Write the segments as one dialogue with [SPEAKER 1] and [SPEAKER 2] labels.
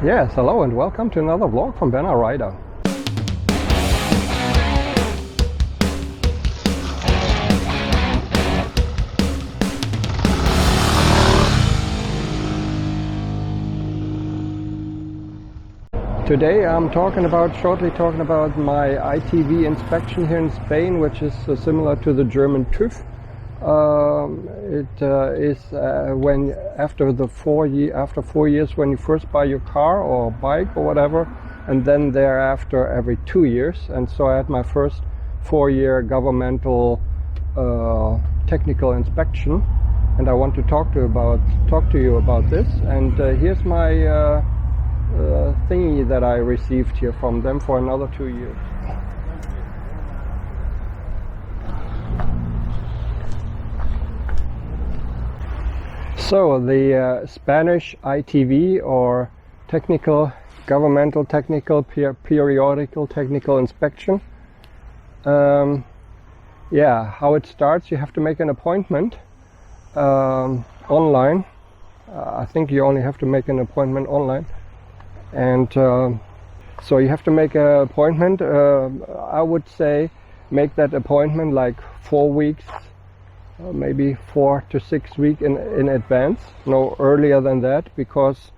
[SPEAKER 1] Yes, hello and welcome to another vlog from Benna Rider. Today I'm shortly talking about my ITV inspection here in Spain, which is similar to the German TÜV. It is when after 4 years when you first buy your car or bike or whatever, and then thereafter every 2 years. And so I had my first 4-year governmental technical inspection, and I want to talk to you about this. And here's my thingy that I received here from them for another 2 years. So the Spanish ITV, or governmental technical periodical technical inspection. Yeah, how it starts, you have to make an appointment online. I think you only have to make an appointment online. And so you have to make an appointment. I would say make that appointment like 4 weeks, maybe 4 to 6 weeks in advance, no earlier than that, because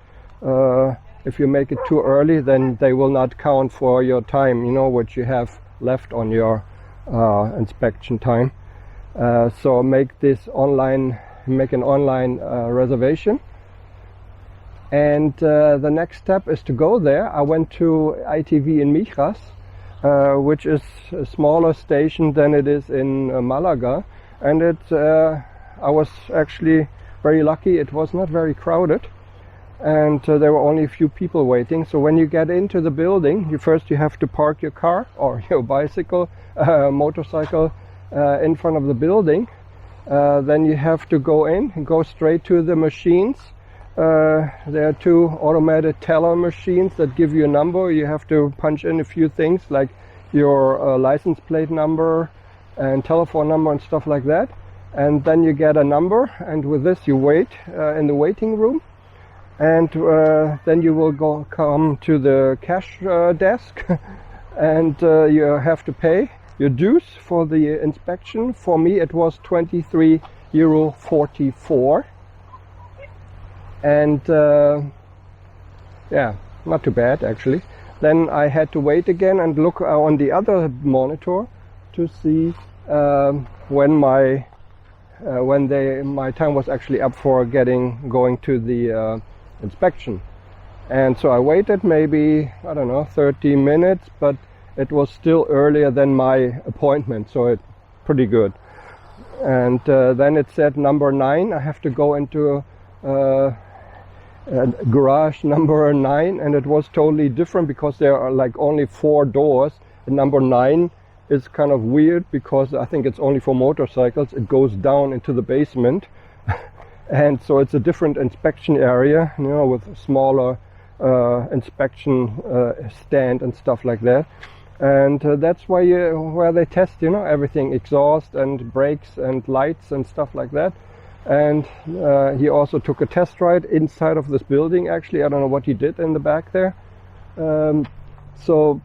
[SPEAKER 1] if you make it too early, then they will not count for your time, what you have left on your inspection time. So make an online reservation. And the next step is to go there. I went to ITV in Mijas, which is a smaller station than it is in Malaga. And I was actually very lucky. It was not very crowded, and there were only a few people waiting. So when you get into the building, you have to park your car or your motorcycle in front of the building. Then you have to go in and go straight to the machines. There are 2 automated teller machines that give you a number. You have to punch in a few things like your license plate number and telephone number and stuff like that, and then you get a number, and with this you wait in the waiting room, and then you will come to the cash desk, and you have to pay your dues for the inspection. For me it was €23.44, and yeah, not too bad actually. Then I had to wait again and look on the other monitor to see when my time was actually up for going to the inspection. And so I waited maybe, I don't know, 30 minutes, but it was still earlier than my appointment, so it's pretty good. And then it said number 9. I have to go into garage number 9, and it was totally different because there are like only 4 doors. And number 9 is kind of weird because I think it's only for motorcycles. It goes down into the basement, and so it's a different inspection area, with smaller inspection stand and stuff like that. And that's where they test, everything, exhaust and brakes and lights and stuff like that. And he also took a test ride inside of this building. Actually, I don't know what he did in the back there. So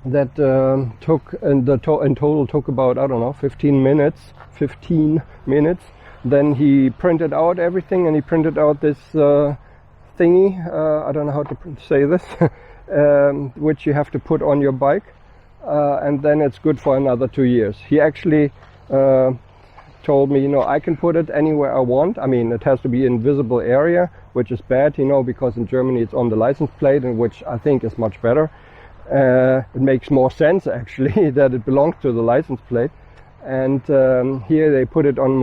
[SPEAKER 1] that took in total took about, I don't know, 15 minutes. Then he printed out everything, and he printed out this thingy, I don't know how to say this, which you have to put on your bike, and then it's good for another 2 years. He actually told me, I can put it anywhere I want. I mean, it has to be in visible area, which is bad, because in Germany it's on the license plate, and which I think is much better. It makes more sense actually that it belongs to the license plate. And here they put it in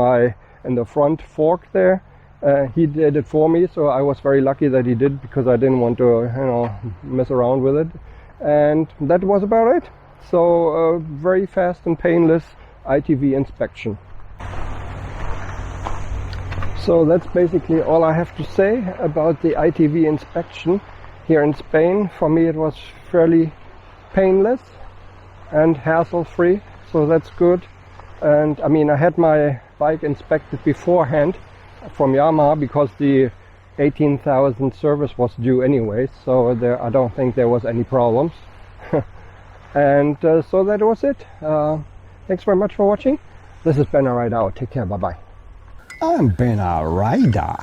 [SPEAKER 1] the front fork there. He did it for me, so I was very lucky that he did, because I didn't want to mess around with it. And that was about it. So very fast and painless ITV inspection. So that's basically all I have to say about the ITV inspection here in Spain. For me it was fairly painless and hassle-free, so that's good. And I mean, I had my bike inspected beforehand from Yamaha, because the 18,000 service was due anyway, so I don't think there was any problems. And so that was it. Thanks very much for watching. This has been a ride out. Take care. Bye bye.
[SPEAKER 2] I'm been a rider.